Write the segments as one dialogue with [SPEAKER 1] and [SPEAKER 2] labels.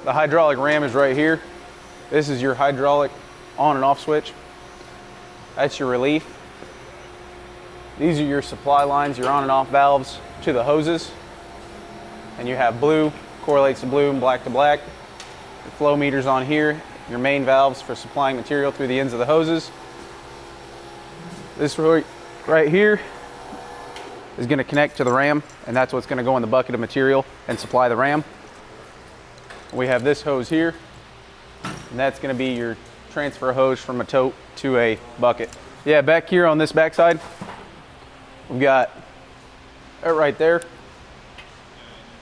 [SPEAKER 1] the hydraulic ram is right here. This is your hydraulic on and off switch. That's your relief. These are your supply lines, your on and off valves to the hoses. And you have blue, correlates to blue, and black to black. Your flow meters on here, your main valves for supplying material through the ends of the hoses. This right here is going to connect to the ram, and that's what's going to go in the bucket of material and supply the ram. We have this hose here, and that's going to be your transfer hose from a tote to a bucket. Yeah, back here on this backside, we've got it right there.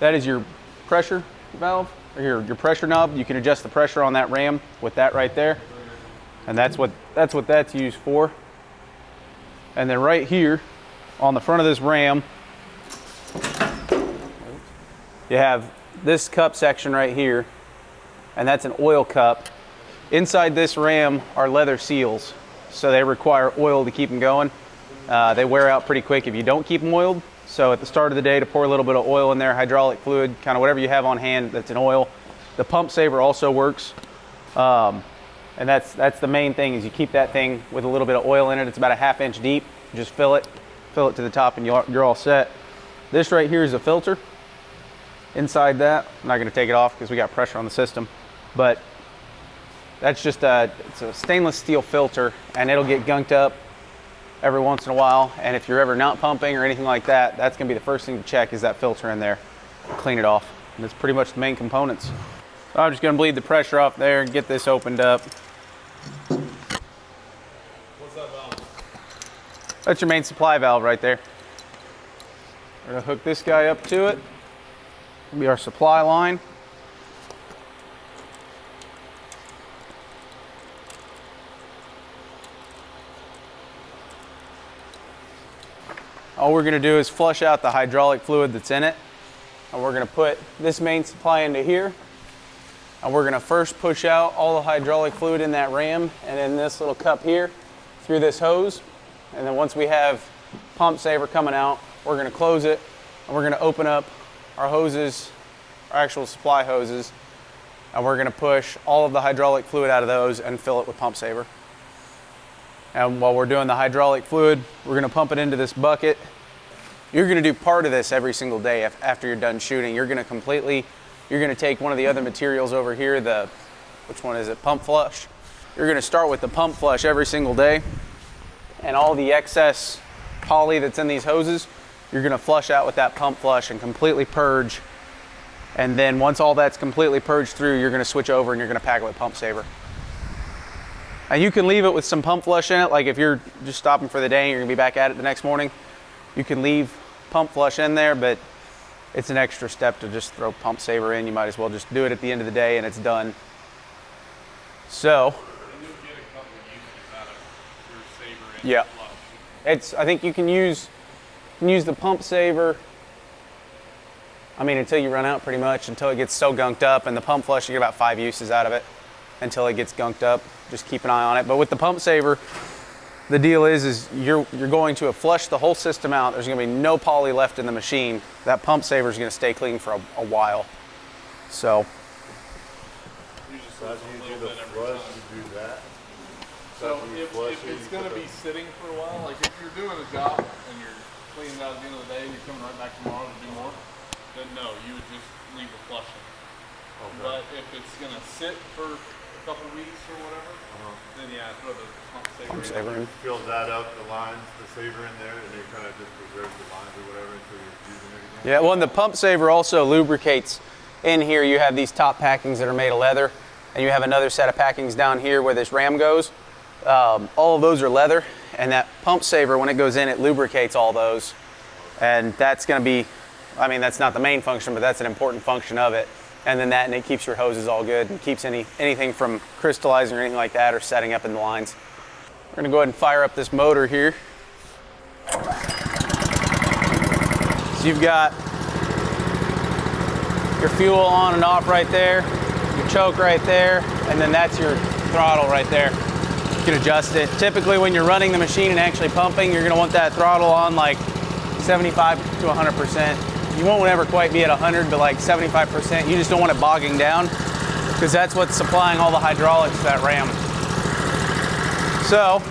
[SPEAKER 1] That is your pressure valve, or your pressure knob. You can adjust the pressure on that ram with that right there, and that's what that's used for. And then right here on the front of this ram, you have this cup section right here, and that's an oil cup. Inside this ram are leather seals, so they require oil to keep them going. They wear out pretty quick if you don't keep them oiled. So at the start of the day, to pour a little bit of oil in there, hydraulic fluid, kind of whatever you have on hand that's in oil. The pump saver also works. And that's the main thing, is you keep that thing with a little bit of oil in it. It's about a 1/2 inch deep. Just fill it to the top, and you're all set. This right here is a filter. Inside that, I'm not going to take it off because we got pressure on the system, but that's just it's a stainless steel filter, and it'll get gunked up every once in a while. And if you're ever not pumping or anything like that, that's going to be the first thing to check, is that filter in there. Clean it off. And that's pretty much the main components. So I'm just going to bleed the pressure off there and get this opened up.
[SPEAKER 2] What's that valve?
[SPEAKER 1] That's your main supply valve right there. We're going to hook this guy up to it. It'll be our supply line. All we're going to do is flush out the hydraulic fluid that's in it. And we're going to put this main supply into here. And we're going to first push out all the hydraulic fluid in that ram and in this little cup here through this hose. And then once we have pump saver coming out, we're going to close it, and we're going to open up our hoses, our actual supply hoses, and we're going to push all of the hydraulic fluid out of those and fill it with pump saver. And while we're doing the hydraulic fluid, we're going to pump it into this bucket. You're going to do part of this every single day after you're done shooting. You're going to take one of the other materials over here, which one is it, pump flush. You're going to start with the pump flush every single day, and all the excess poly that's in these hoses, you're going to flush out with that pump flush and completely purge. And then once all that's completely purged through, you're going to switch over and you're going to pack it with pump saver. And you can leave it with some pump flush in it, like if you're just stopping for the day and you're going to be back at it the next morning, you can leave pump flush in there, but it's an extra step to just throw pump saver in. You might as well just do it at the end of the day and it's done. So, yeah, I think you can use the pump saver, I mean, until you run out, pretty much, until it gets so gunked up. And the pump flush, you get about 5 uses out of it until it gets gunked up. Just keep an eye on it. But with the pump saver, the deal is you're going to flush the whole system out. There's going to be no poly left in the machine. That pump saver is going to stay clean for a while. So.
[SPEAKER 2] So you do the flush, you do that. So if it's going to be sitting for a while, like if you're doing a job and you're cleaning it out at the end of the day and you're coming right back tomorrow to do more, then no, you would just leave the flushing. Okay. But if it's going to sit for a couple weeks or whatever, then yeah, throw the pump saver in.
[SPEAKER 3] Fill that up, the lines, the saver in there, and you kind of just preserve the lines or whatever until you're using it again.
[SPEAKER 1] Yeah, well, and the pump saver also lubricates. In here you have these top packings that are made of leather, and you have another set of packings down here where this ram goes. All of those are leather, and that pump saver, when it goes in, it lubricates all those. And that's going to be, I mean, that's not the main function, but that's an important function of it. And then it keeps your hoses all good and keeps anything from crystallizing or anything like that or setting up in the lines. We're going to go ahead and fire up this motor here. So you've got your fuel on and off right there, your choke right there, and then that's your throttle right there. You can adjust it. Typically when you're running the machine and actually pumping, you're going to want that throttle on like 75 to 100%. You won't ever quite be at 100, but like 75%. You just don't want it bogging down. because that's what's supplying all the hydraulics to that ram. So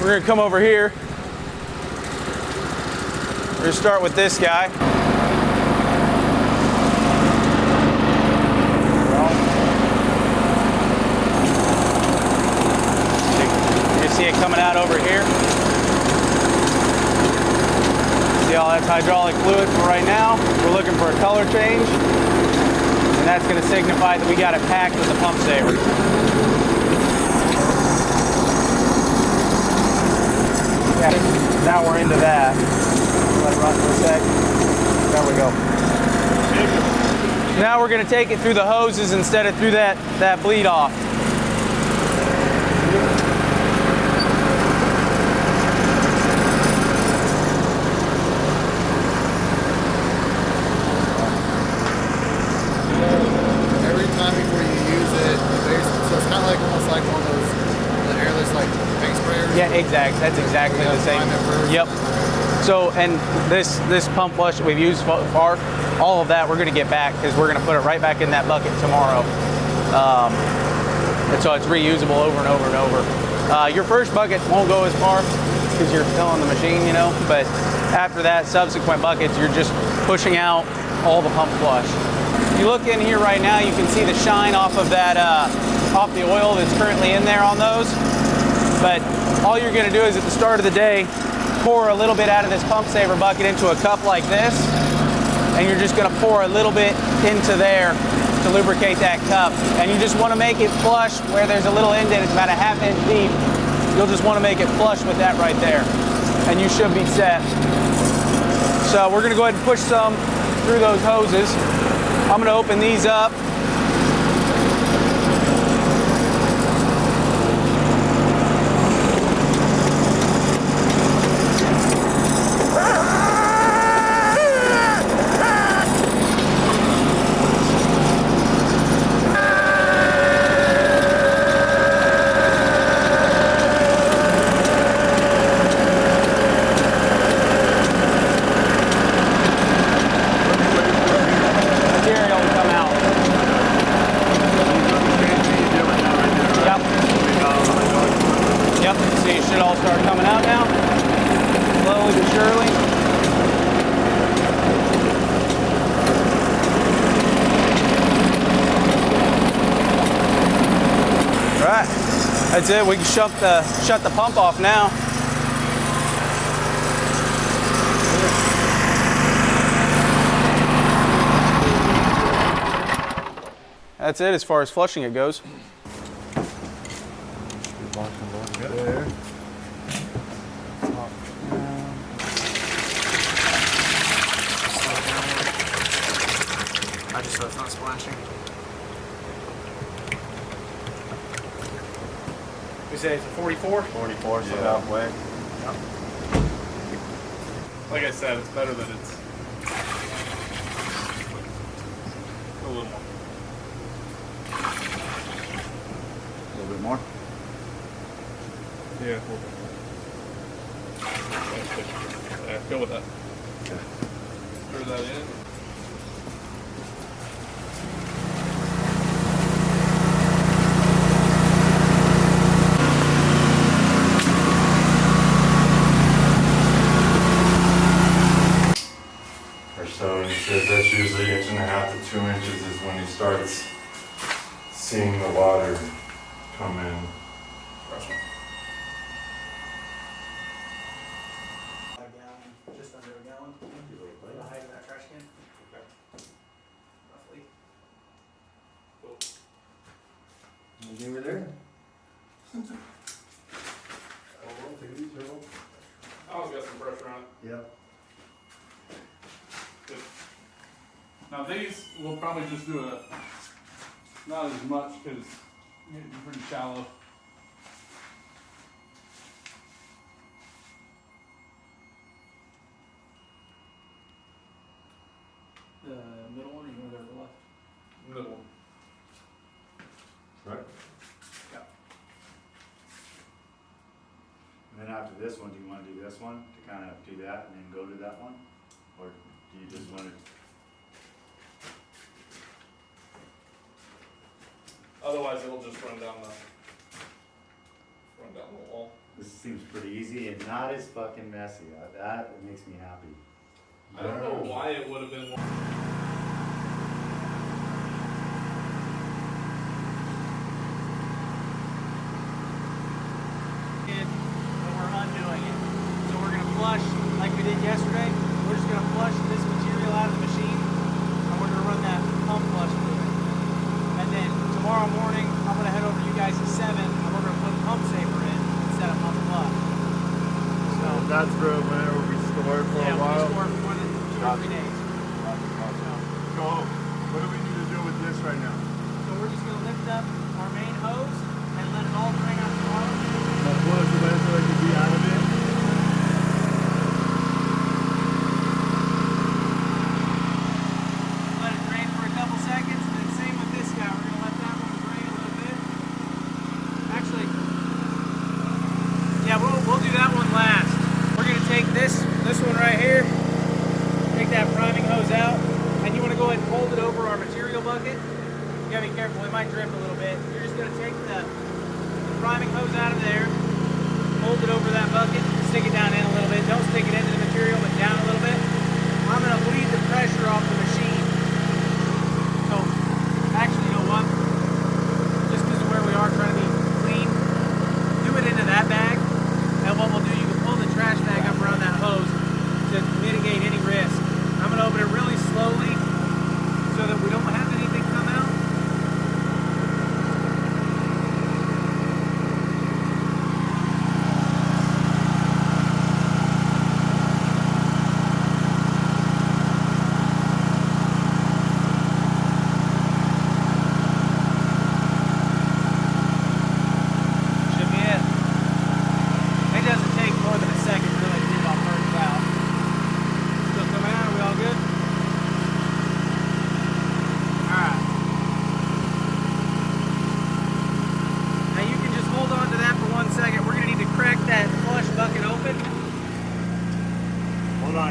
[SPEAKER 1] we're gonna come over here. We're gonna start with this guy. You can see it coming out over here. See all that's hydraulic fluid for right now. We're looking for a color change, and that's going to signify that we got it packed with the pump saver. Yeah, now we're into that. Let it run for a sec. There we go. Now we're going to take it through the hoses instead of through that bleed off. Yeah, exactly. That's exactly the same. Yep. So, and this pump flush that we've used so far, all of that we're going to get back because we're going to put it right back in that bucket tomorrow. And so it's reusable over and over and over. Your first bucket won't go as far because you're filling the machine, you know. But after that, subsequent buckets, you're just pushing out all the pump flush. If you look in here right now, you can see the shine off of that, off the oil that's currently in there on those. But all you're going to do is at the start of the day, pour a little bit out of this pump saver bucket into a cup like this, and you're just going to pour a little bit into there to lubricate that cup. And you just want to make it flush where there's a little indent. It's about a ½ inch deep. You'll just want to make it flush with that right there, and you should be set. So we're going to go ahead and push some through those hoses. I'm going to open these up. That's it. We can shut the pump off now. That's it as far as flushing it goes.
[SPEAKER 3] There.
[SPEAKER 1] I just so it's not splashing. We say it's a 44?
[SPEAKER 3] 44, so
[SPEAKER 2] Yeah.
[SPEAKER 3] halfway.
[SPEAKER 1] Yep.
[SPEAKER 2] Like I said, it's better that it's a little more.
[SPEAKER 3] A little bit more.
[SPEAKER 2] Yeah, a little bit. Yeah, go with that.
[SPEAKER 3] Okay.
[SPEAKER 2] Stir that in.
[SPEAKER 3] So he says that's usually 1.5 to 2 inches is when he starts seeing the water come in.
[SPEAKER 1] Just under a gallon. The height of that trash can. Roughly.
[SPEAKER 3] Anything over there? Oh, take these, Harold.
[SPEAKER 2] I always got some pressure on it.
[SPEAKER 3] Yep.
[SPEAKER 2] Now these we'll probably just do not as much because it's getting pretty shallow.
[SPEAKER 1] The middle one, or you want to go to the left?
[SPEAKER 2] Middle one.
[SPEAKER 3] Right.
[SPEAKER 1] Yeah.
[SPEAKER 4] And then after this one, do you want to do this one to kind of do that and then go to that one? Or do you just want to?
[SPEAKER 2] Otherwise, it'll just run down the wall.
[SPEAKER 4] This seems pretty easy and not as fucking messy. That makes me happy.
[SPEAKER 2] I don't know why it would have been.
[SPEAKER 1] But we're undoing it. So we're going to flush like we did yesterday. We're just going to flush this material out of the machine, and we're going to run that pump flush through it. And then tomorrow morning, I'm going to head over to you guys at 7, and we're going to put pump saver in instead of pump flush. So
[SPEAKER 3] That's for whenever we store it for a while.
[SPEAKER 1] Yeah, we store it for more than 2 or 3 days.
[SPEAKER 3] So, what do we need to do with this right now?
[SPEAKER 1] So we're just going to lift up our main hose and let it all drain out the bottom.
[SPEAKER 3] Flush the way so it can be out of it.
[SPEAKER 1] Let it drain for a couple seconds, and then same with this guy. We're going to let that one drain a little bit. Actually, yeah, we'll do that one last. We're going to take this one right here, take that priming hose out, and you want to go ahead and hold it over our material bucket. You got to be careful, it might drip a little bit. You're just going to take the priming hose out of there, hold it over that bucket, stick it down in a little bit. Don't stick it into the material, but down a little bit. I'm going to bleed the pressure off the machine. So, actually, you know what? Just because of where we are trying to be clean, do it into that bag. And what we'll do, you can pull the trash bag up around that hose to mitigate any risk. I'm going to open it really slowly so that we don't have anything come out.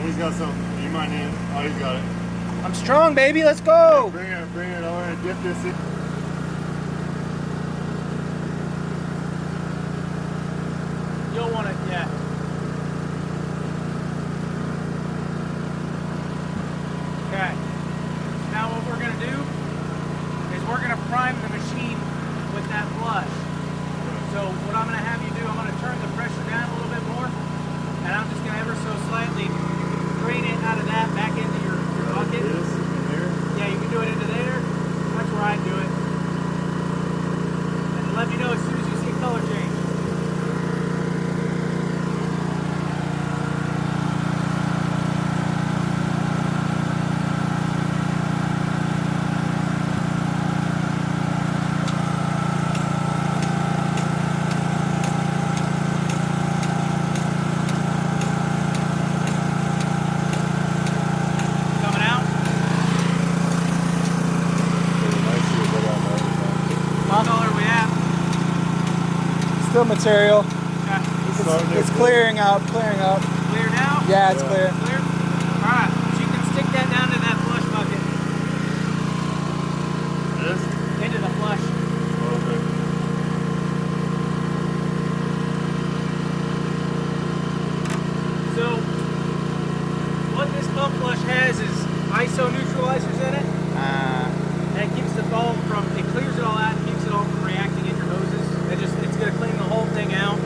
[SPEAKER 3] He's got something. You might need it. Oh, he's got it.
[SPEAKER 1] I'm strong, baby. Let's go.
[SPEAKER 3] Bring it, bring it. I want to dip this in.
[SPEAKER 1] You'll want it, yeah. Okay. Now what we're going to do is we're going to prime the machine with that flush. So what I'm going to have you do, I'm going to turn the pressure down a little bit more, and I'm just going to ever so slightly drain it out of that back into your bucket.
[SPEAKER 3] This in here?
[SPEAKER 1] Yeah, you can do it into there. That's where I do it. And let me know as soon as you see color change. Still material. Okay. It's clearing up. Clear now? Yeah, it's clear. Clear? Alright, so you can stick that down to that flush bucket.
[SPEAKER 3] This?
[SPEAKER 1] Into the flush.
[SPEAKER 3] Okay.
[SPEAKER 1] So, what this pump flush has is ISO neutralizers in it. And it keeps the foam from, it clears it all out and keeps it all from reacting in your hoses. It's going to clean the whole thing out.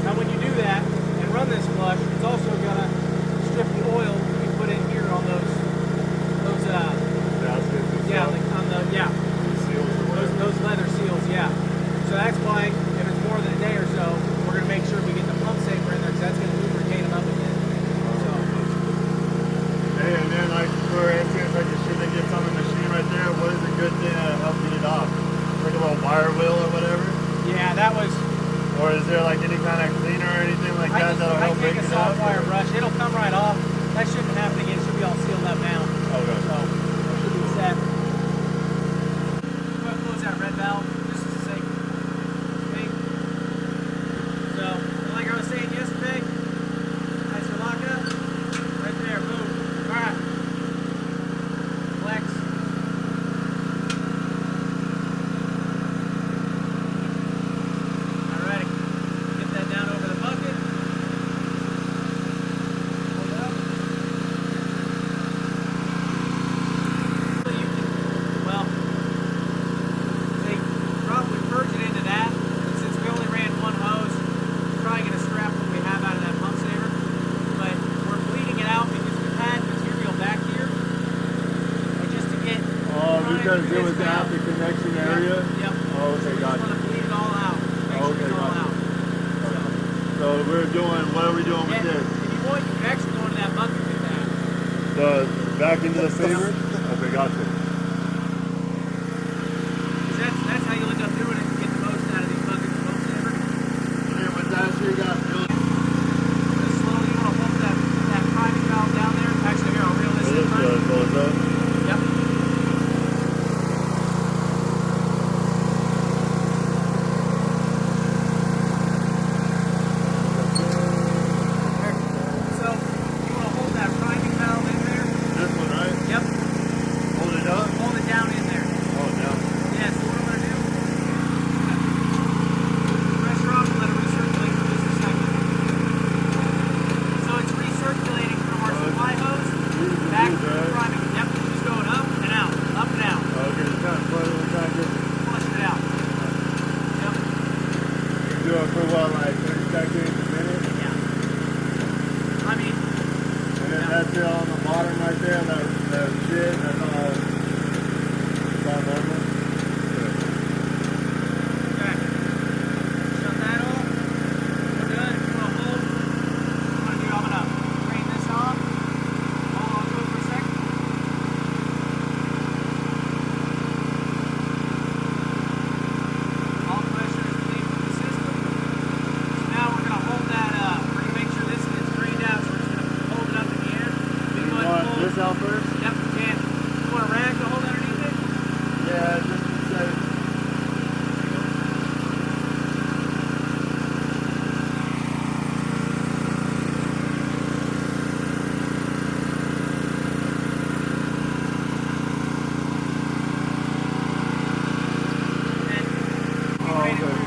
[SPEAKER 1] Now when you do that and run this flush, it's also going to strip the oil you put in here on those yeah, like on the, yeah, those leather seals, yeah. So that's why if it's more than a day or so, we're going to make sure we get the pump saver in there because that's going to lubricate them up again. So.
[SPEAKER 3] Hey, and then like for instance, like the shit that gets on the machine right there, what is a good thing to help get it off? Like a little wire wheel or whatever?
[SPEAKER 1] Yeah, that was.
[SPEAKER 3] Or is there like any kind of cleaner or anything like that that'll help break it up?
[SPEAKER 1] I take a soft wire brush. It'll come right off. That shouldn't happen again. It should be all sealed up now.
[SPEAKER 3] Okay.
[SPEAKER 1] So, it should be set. Go ahead and close that red valve just as a sake. Okay. So, like I was saying yesterday, that's your lockup. Right there. Boom. Alright. Flex.
[SPEAKER 3] So is that the connection area?
[SPEAKER 5] Yep.
[SPEAKER 3] Oh, okay,
[SPEAKER 5] Just
[SPEAKER 3] gotcha.
[SPEAKER 5] want to bleed it all out. Make sure
[SPEAKER 3] Okay,
[SPEAKER 5] it's all
[SPEAKER 3] gotcha.
[SPEAKER 5] out.
[SPEAKER 3] So we're doing, what are we doing with
[SPEAKER 5] And
[SPEAKER 3] this?
[SPEAKER 5] if you want, you can actually go into that bucket and do that.
[SPEAKER 3] Back into the finger? Okay, gotcha.
[SPEAKER 5] 'Cause that's how you end up doing it to get the most out of these buckets. Smoke saver.
[SPEAKER 3] And then with that shit, you got built.
[SPEAKER 5] Just slowly, you want to hold that priming valve down there. Actually, here, I'll reel this in first.
[SPEAKER 3] Close up.
[SPEAKER 5] Yep. So, you want to hold that priming valve in there.
[SPEAKER 3] This one, right?
[SPEAKER 5] Yep.
[SPEAKER 3] Hold it up.
[SPEAKER 5] Hold it down in there.
[SPEAKER 3] Hold it down.
[SPEAKER 5] Yeah, so what I'm going to do, pressure off and let it recirculate for just a second. So it's recirculating from our supply hose back to the priming. Yep, just going up and out, up and out.
[SPEAKER 3] Okay, it's kind of funny. We're trying to get
[SPEAKER 5] Flushing it out. Yep.
[SPEAKER 3] you do it for what, like 30 seconds, a minute?
[SPEAKER 5] Yeah. I mean,
[SPEAKER 3] And then that's it on the bottom right there, that shit, that's all normal.
[SPEAKER 5] okay. Shut that off. We're good. If you want to hold, what I'm going to do, I'm going to drain this off. Hold on to it for a second. All pressure is relieved from the system. So now we're going to hold that up. We're going to make sure this gets drained out, so we're just going to hold it up in the air. We
[SPEAKER 3] You
[SPEAKER 5] go ahead and
[SPEAKER 3] want
[SPEAKER 5] hold.
[SPEAKER 3] this out first?
[SPEAKER 5] Yep, you can. You want a rag to hold underneath it?
[SPEAKER 3] Yeah, just set it.
[SPEAKER 5] And
[SPEAKER 3] Oh, okay.